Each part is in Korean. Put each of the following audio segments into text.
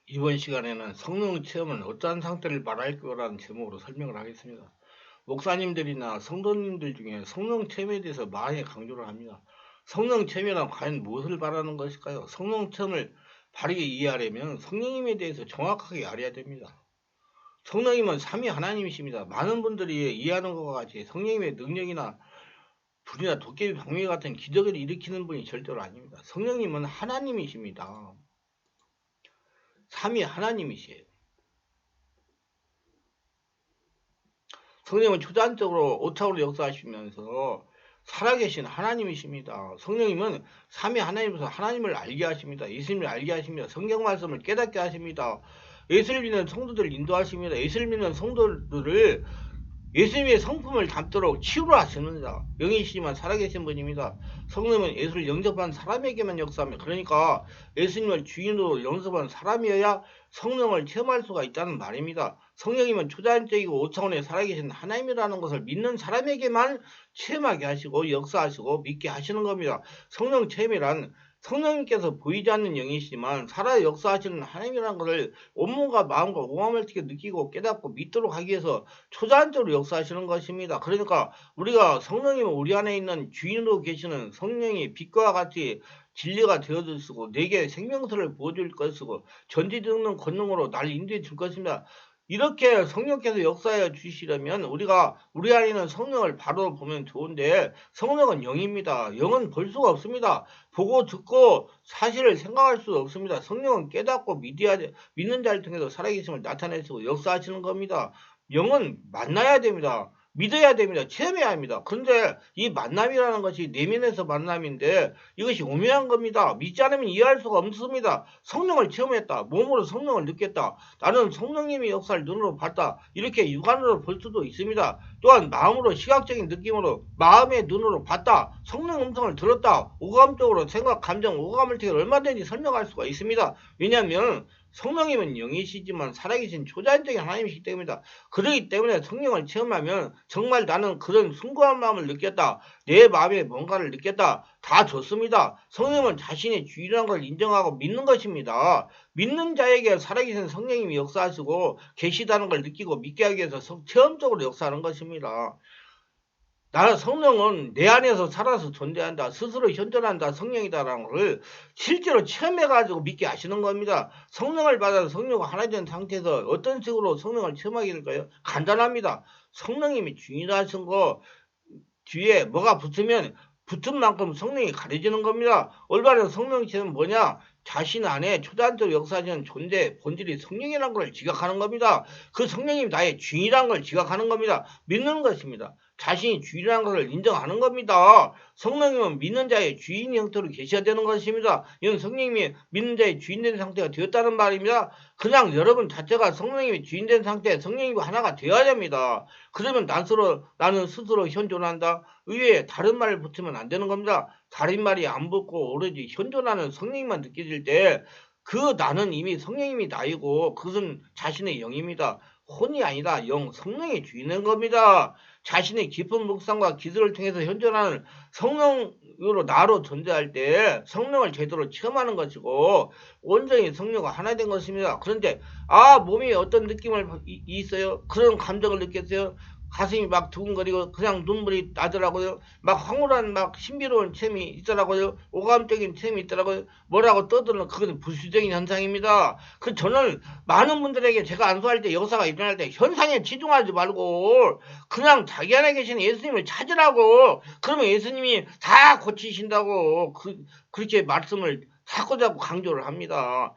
이번 시간에는 성령 체험은 어떠한 상태를 말할 거라는 제목으로 설명을 하겠습니다. 목사님들이나 성도님들 중에 성령 체험에 대해서 많이 강조를 합니다. 성령 체험이란 과연 무엇을 말하는 것일까요? 성령 체험을 바르게 이해하려면 성령님에 대해서 정확하게 알아야 됩니다. 성령님은 삼위 하나님이십니다. 많은 분들이 이해하는 것과 같이 성령님의 능력이나 불이나 도깨비 방미 같은 기적을 일으키는 분이 절대로 아닙니다. 성령님은 하나님이십니다. 삼위 하나님이시에요. 성령은 초자연적으로 오차로 역사하시면서 살아계신 하나님이십니다. 성령님은 삼위 하나님으로서 하나님을 알게 하십니다. 예수님을 알게 하십니다. 성경 말씀을 깨닫게 하십니다. 예수를 믿는 성도들을 인도하십니다. 예수를 믿는 성도들을 예수님의 성품을 담도록 치유를 하십니다. 영이시지만 살아계신 분입니다. 성령은 예수를 영접한 사람에게만 역사합니다. 그러니까 예수님을 주인으로 영접한 사람이어야 성령을 체험할 수가 있다는 말입니다. 성령님은 초자연적이고 5차원에 살아계신 하나님이라는 것을 믿는 사람에게만 체험하게 하시고 역사하시고 믿게 하시는 겁니다. 성령 체험이란 성령님께서 보이지 않는 영이시지만 살아 역사하시는 하나님이라는 것을 온몸과 마음과 오감을 튀게 느끼고 깨닫고 믿도록 하기 위해서 초자연적으로 역사하시는 것입니다. 그러니까 우리가 성령님은 우리 안에 있는 주인으로 계시는 성령이 빛과 같이 진리가 되어주시고 내게 생명수를 부어줄 것이고 전지듣는 권능으로 나를 인도해 줄 것입니다. 이렇게 성령께서 역사해 주시려면 우리가 우리 안에 있는 성령을 바로 보면 좋은데 성령은 영입니다. 영은 볼 수가 없습니다. 보고 듣고 사실을 생각할 수 없습니다. 성령은 깨닫고 믿는 자를 통해서 살아계심을 나타내시고 역사하시는 겁니다. 영은 만나야 됩니다. 믿어야 됩니다. 체험해야 합니다. 그런데 이 만남이라는 것이 내면에서 만남인데 이것이 오묘한 겁니다. 믿지 않으면 이해할 수가 없습니다. 성령을 체험했다. 몸으로 성령을 느꼈다. 나는 성령님의 역사를 눈으로 봤다. 이렇게 육안으로 볼 수도 있습니다. 또한 마음으로 시각적인 느낌으로 마음의 눈으로 봤다. 성령 음성을 들었다. 오감적으로 생각, 감정, 오감을 통해 얼마든지 설명할 수가 있습니다. 왜냐하면 성령님은 영이시지만 살아계신 초자연적인 하나님이시기 때문입니다. 그러기 때문에 성령을 체험하면 정말 나는 그런 숭고한 마음을 느꼈다. 내 마음에 뭔가를 느꼈다. 다 좋습니다. 성령은 자신의 주인이라는 걸 인정하고 믿는 것입니다. 믿는 자에게 살아계신 성령님이 역사하시고 계시다는 걸 느끼고 믿게 하기 위해서 체험적으로 역사하는 것입니다. 나는 성령은 내 안에서 살아서 존재한다. 스스로 현존한다. 성령이다라는 것을 실제로 체험해가지고 믿게 하시는 겁니다. 성령을 받아서 성령과 하나 된 상태에서 어떤 식으로 성령을 체험하게 될까요? 간단합니다. 성령님이 주인이라 하신 거 뒤에 뭐가 붙으면 붙은 만큼 성령이 가려지는 겁니다. 올바른 성령 체험은 뭐냐? 자신 안에 초자연적으로 역사하시는 존재, 본질이 성령이라는 걸 지각하는 겁니다. 그 성령님이 나의 주인이라는 걸 지각하는 겁니다. 믿는 것입니다. 자신이 주인이라는 것을 인정하는 겁니다. 성령님은 믿는 자의 주인 형태로 계셔야 되는 것입니다. 이건 성령님이 믿는 자의 주인된 상태가 되었다는 말입니다. 그냥 여러분 자체가 성령님이 주인된 상태에 성령님과 하나가 되어야 됩니다. 그러면 나는 스스로 현존한다. 의외에 다른 말을 붙이면 안 되는 겁니다. 다른 말이 안 붙고 오로지 현존하는 성령님만 느껴질 때 그 나는 이미 성령님이 나이고 그것은 자신의 영입니다. 혼이 아니라 영, 성령의 주인인 겁니다. 자신의 깊은 묵상과 기도를 통해서 현존하는 성령으로 나로 존재할 때 성령을 제대로 체험하는 것이고 온전히 성령과 하나 된 것입니다. 그런데 몸이 어떤 느낌을 있어요? 그런 감정을 느꼈어요? 가슴이 막 두근거리고 그냥 눈물이 나더라고요. 막 황홀한 막 신비로운 체험이 있더라고요. 오감적인 체험이 있더라고요. 뭐라고 떠드는 그건 부수적인 현상입니다. 저는 많은 분들에게 제가 안수할 때 역사가 일어날 때 현상에 치중하지 말고 그냥 자기 안에 계신 예수님을 찾으라고. 그러면 예수님이 다 고치신다고 그렇게 말씀을 자꾸자꾸 강조를 합니다.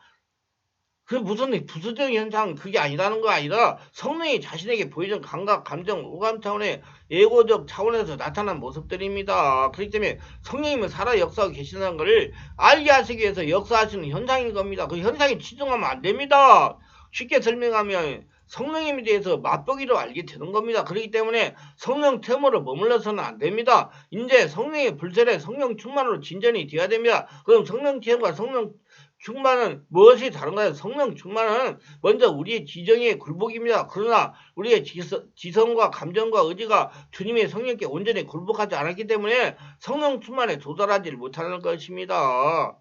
그 무슨 부수적인 현상 그게 아니라는 거 아니라 성령이 자신에게 보여준 감각, 감정, 오감 차원의 예고적 차원에서 나타난 모습들입니다. 그렇기 때문에 성령님은 살아 역사하고 계시다는 것을 알게 하시기 위해서 역사하시는 현상인 겁니다. 그 현상에 치중하면 안 됩니다. 쉽게 설명하면 성령님에 대해서 맛보기로 알게 되는 겁니다. 그렇기 때문에 성령 체험으로 머물러서는 안 됩니다. 이제 성령의 불설에 성령 충만으로 진전이 되어야 됩니다. 그럼 성령 체험과 성령 충만은 무엇이 다른가요? 성령 충만은 먼저 우리의 지정의 굴복입니다. 그러나 우리의 지성과 감정과 의지가 주님의 성령께 온전히 굴복하지 않았기 때문에 성령 충만에 도달하지 못하는 것입니다.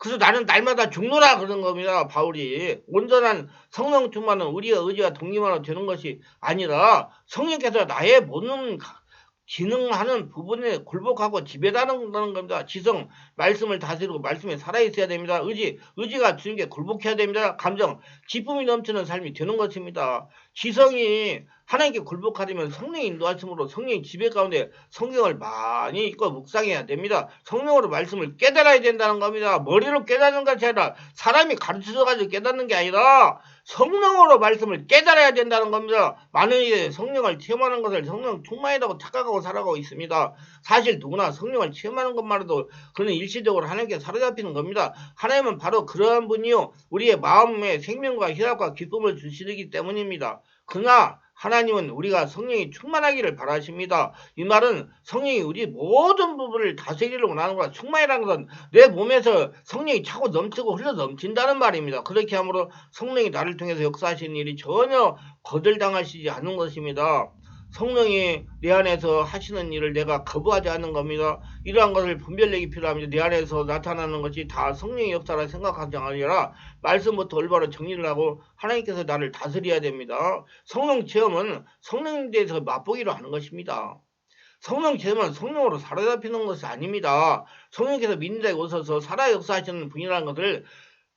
그래서 나는 날마다 죽노라 그런 겁니다. 바울이 온전한 성령 충만은 우리의 의지와 동기만으로 되는 것이 아니라 성령께서 나의 모든 기능하는 부분에 굴복하고 지배하는 겁니다. 지성, 말씀을 다스리고 말씀에 살아있어야 됩니다. 의지가 주님께 굴복해야 됩니다. 감정, 기쁨이 넘치는 삶이 되는 것입니다. 지성이 하나님께 굴복하려면 성령의 인도하심으로 성령의 지배 가운데 성경을 많이 읽고 묵상해야 됩니다. 성령으로 말씀을 깨달아야 된다는 겁니다. 머리로 깨닫는 것이 아니라 사람이 가르쳐줘가지고 깨닫는 게 아니라 성령으로 말씀을 깨달아야 된다는 겁니다. 많은 이들이 성령을 체험하는 것을 성령 충만이라고 착각하고 살아가고 있습니다. 사실 누구나 성령을 체험하는 것만으로도 그는 일시적으로 하나님께 사로잡히는 겁니다. 하나님은 바로 그러한 분이요 우리의 마음에 생명과 희락과 기쁨을 주시기 때문입니다. 그러나 하나님은 우리가 성령이 충만하기를 바라십니다. 이 말은 성령이 우리 모든 부분을 다스리려고 원하는 거라. 충만이라는 것은 내 몸에서 성령이 차고 넘치고 흘러 넘친다는 말입니다. 그렇게 함으로 성령이 나를 통해서 역사하시는 일이 전혀 거절당하시지 않는 것입니다. 성령이 내 안에서 하시는 일을 내가 거부하지 않는 겁니다. 이러한 것을 분별력이 필요합니다. 내 안에서 나타나는 것이 다 성령의 역사라 생각하지 아니라 말씀부터 올바로 정리를 하고 하나님께서 나를 다스려야 됩니다. 성령 체험은 성령에 대해서 맛보기로 하는 것입니다. 성령 체험은 성령으로 사로잡히는 것이 아닙니다. 성령께서 믿는 자에 오셔서 살아 역사하시는 분이라는 것을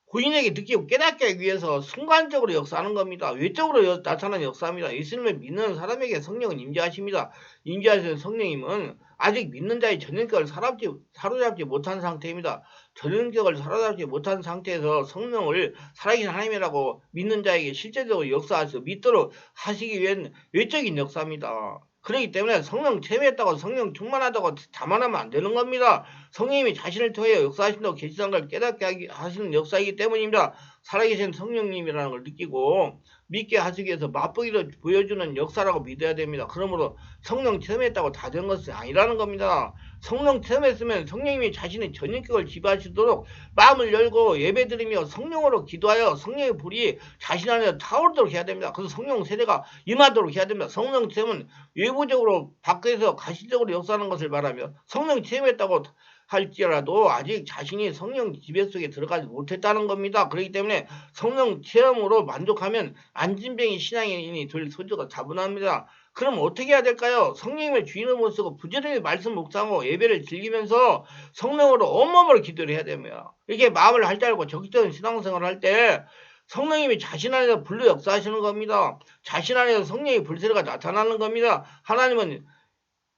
고인에게 느끼고 깨닫게 하기 위해서 순간적으로 역사하는 겁니다. 외적으로 나타나는 역사입니다. 예수님을 믿는 사람에게 성령은 임재하십니다. 임재하시는 성령님은 아직 믿는 자의 전인격을 사로잡지 못한 상태입니다. 전인격을 사로잡지 못한 상태에서 성령을 살아계신 하나님이라고 믿는 자에게 실제적으로 역사하셔서 믿도록 하시기 위한 외적인 역사입니다. 그렇기 때문에 성령 체험했다고 성령 충만하다고 자만하면 안 되는 겁니다. 성령님이 자신을 통해 역사하신다고 계시던 걸 깨닫게 하시는 역사이기 때문입니다. 살아계신 성령님이라는 걸 느끼고 믿게 하시기 위해서 맛보기로 보여주는 역사라고 믿어야 됩니다. 그러므로 성령 체험했다고 다 된 것이 아니라는 겁니다. 성령 체험했으면 성령님이 자신의 전인격을 지배하시도록 마음을 열고 예배드리며 성령으로 기도하여 성령의 불이 자신 안에 타오르도록 해야 됩니다. 그래서 성령 세례가 임하도록 해야 됩니다. 성령 체험은 외부적으로 밖에서 가시적으로 역사하는 것을 말하며 성령 체험했다고 할지라도 아직 자신이 성령 지배 속에 들어가지 못했다는 겁니다. 그렇기 때문에 성령 체험으로 만족하면 안진뱅이 신앙인이 될 소지가 다분합니다. 그럼 어떻게 해야 될까요? 성령님을 주인으로 모시고 부지런히 말씀 묵상하고 예배를 즐기면서 성령으로 온몸으로 기도를 해야 됩니다. 이렇게 마음을 할자알고 적극적인 신앙생활을 할 때 성령님이 자신 안에서 불로 역사하시는 겁니다. 자신 안에서 성령의 불세례가 나타나는 겁니다. 하나님은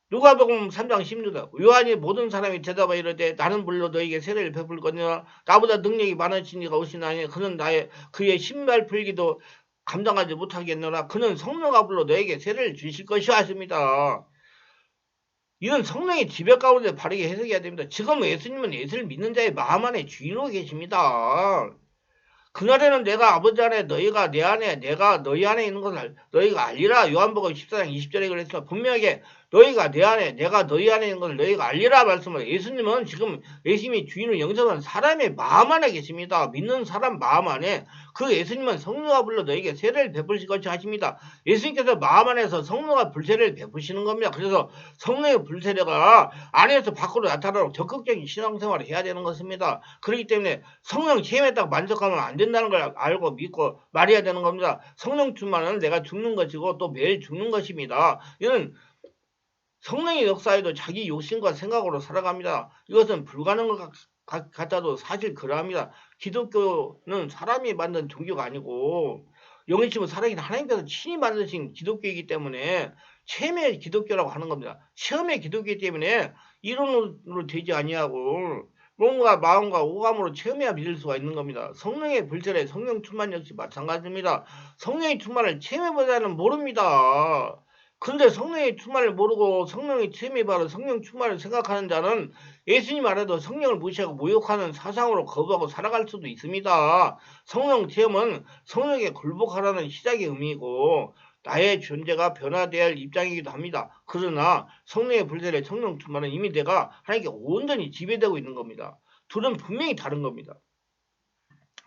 누가복음 3장 16절 요한이 모든 사람이 대답하여 이르되 나는 물로 너에게 세례를 베풀거니와 나보다 능력이 많으신 이가 오시나니 그는 그의 신발 풀기도 감당하지 못하겠노라. 그는 성령과 불로 너에게 세례를 주실 것이라 하십니다. 이건 성령의 지배 가운데 바르게 해석해야 됩니다. 지금 예수님은 예수를 믿는 자의 마음 안에 주인으로 계십니다. 그날에는 내가 아버지 안에 너희가 내 안에 내가 너희 안에 있는 것을 너희가 알리라. 요한복음 14장 20절에 그랬으나 분명하게 너희가 내 안에 내가 너희 안에 있는 것을 너희가 알리라 말씀을 예수님은 지금 예수님이 주인을 영접한 사람의 마음 안에 계십니다. 믿는 사람 마음 안에 그 예수님은 성령과 불로 너희에게 세례를 베푸실 것이 하십니다. 예수님께서 마음 안에서 성령과 불세례를 베푸시는 겁니다. 그래서 성령의 불세례가 안에서 밖으로 나타나도록 적극적인 신앙생활을 해야 되는 것입니다. 그렇기 때문에 성령 체험했다고 만족하면 안 된다는 걸 알고 믿고 말해야 되는 겁니다. 성령 충만은 내가 죽는 것이고 또 매일 죽는 것입니다. 이는 성령의 역사에도 자기 욕심과 생각으로 살아갑니다. 이것은 불가능한 것 같아도 사실 그러합니다. 기독교는 사람이 만든 종교가 아니고 영이심은 살아계신 하나님께서 친히 만드신 기독교이기 때문에 체험의 기독교라고 하는 겁니다. 체험의 기독교이기 때문에 이론으로 되지 아니하고 몸과 마음과 오감으로 체험해야 믿을 수가 있는 겁니다. 성령의 불세례, 성령 충만 역시 마찬가지입니다. 성령의 충만을 체험해보자는 모릅니다. 근데 성령의 충만을 모르고 성령의 체험이 바로 성령 충만을 생각하는 자는 예수님 알아도 성령을 무시하고 모욕하는 사상으로 거부하고 살아갈 수도 있습니다. 성령 체험은 성령에 굴복하라는 시작의 의미이고 나의 존재가 변화되어야 할 입장이기도 합니다. 그러나 성령의 불세례, 성령 충만은 이미 내가 하나님께 온전히 지배되고 있는 겁니다. 둘은 분명히 다른 겁니다.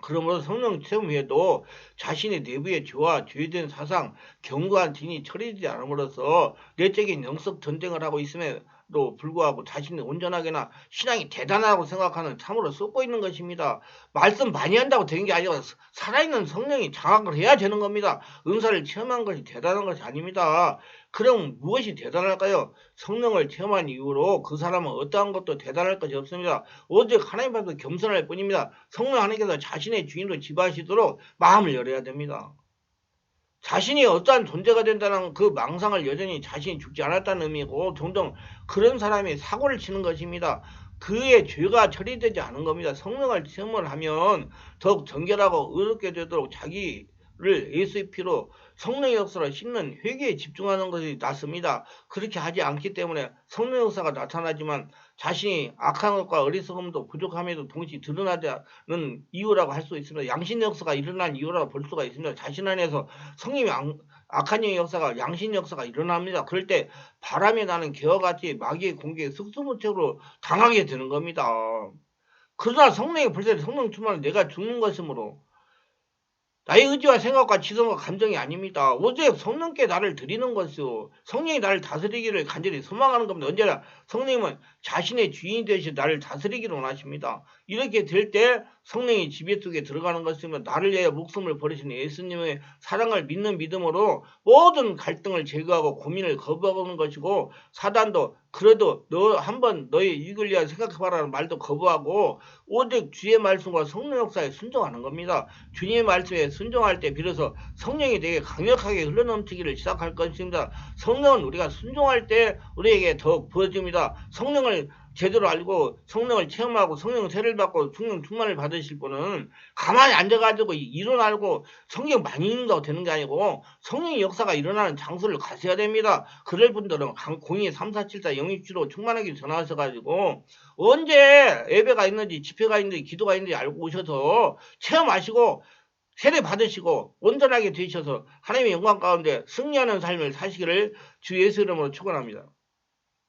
그러므로 성령 체험 후에도 자신의 내부의 죄와 죄된 사상, 견고한 진이 처리되지 않음으로써 내적인 영적 전쟁을 하고 있음에 불구하고 자신이 온전하게나 신앙이 대단하다고 생각하는 참으로 쏟고 있는 것입니다. 말씀 많이 한다고 되는 게 아니라 살아있는 성령이 장악을 해야 되는 겁니다. 은사를 체험한 것이 대단한 것이 아닙니다. 그럼 무엇이 대단할까요? 성령을 체험한 이후로 그 사람은 어떠한 것도 대단할 것이 없습니다. 오직 하나님 앞에서 겸손할 뿐입니다. 성령 하나님께서 자신의 주인으로 지배하시도록 마음을 열어야 됩니다. 자신이 어떠한 존재가 된다는 그 망상을 여전히 자신이 죽지 않았다는 의미고 종종 그런 사람이 사고를 치는 것입니다. 그의 죄가 처리되지 않은 겁니다. 성령을 체험을 하면 더욱 정결하고 의롭게 되도록 자기를 예수의 피로 성령의 역사로 씻는 회개에 집중하는 것이 낫습니다. 그렇게 하지 않기 때문에 성령의 역사가 나타나지만 자신이 악한 것과 어리석음도 부족함에도 동시에 드러나는 이유라고 할 수 있습니다. 양심의 역사가 일어난 이유라고 볼 수가 있습니다. 자신 안에서 성님이 악한 영의 역사가 양심 역사가 일어납니다. 그럴 때 바람이 나는 개와 같이 마귀의 공격에 속수무책으로 당하게 되는 겁니다. 그러나 성령의 불새 성령 충만은 내가 죽는 것이므로 나의 의지와 생각과 지성과 감정이 아닙니다. 오직 성령께 나를 드리는 것이요. 성령이 나를 다스리기를 간절히 소망하는 겁니다. 언제나 성령님은 자신의 주인이 되시 나를 다스리기를 원하십니다. 이렇게 될 때 성령이 지배 속에 들어가는 것이면 나를 위하여 목숨을 버리신 예수님의 사랑을 믿는 믿음으로 모든 갈등을 제거하고 고민을 거부하는 것이고 사단도 그래도 너 한번 너의 이익을 위하여 생각해봐라는 말도 거부하고 오직 주의 말씀과 성령 역사에 순종하는 겁니다. 주님의 말씀에 순종할 때 비로소 성령이 되게 강력하게 흘러넘치기를 시작할 것입니다. 성령은 우리가 순종할 때 우리에게 더욱 부어집니다. 성령을 제대로 알고 성령을 체험하고 성령 세례를 받고 성령 충만을 받으실 분은 가만히 앉아가지고 이론 알고 성경 많이 읽는다고 되는 게 아니고 성령의 역사가 일어나는 장소를 가셔야 됩니다. 그럴 분들은 02-3474 영입주로 충만하게 전화하셔가지고 언제 예배가 있는지 집회가 있는지 기도가 있는지 알고 오셔서 체험하시고 세례 받으시고 온전하게 되셔서 하나님의 영광 가운데 승리하는 삶을 사시기를 주 예수 이름으로 축원합니다.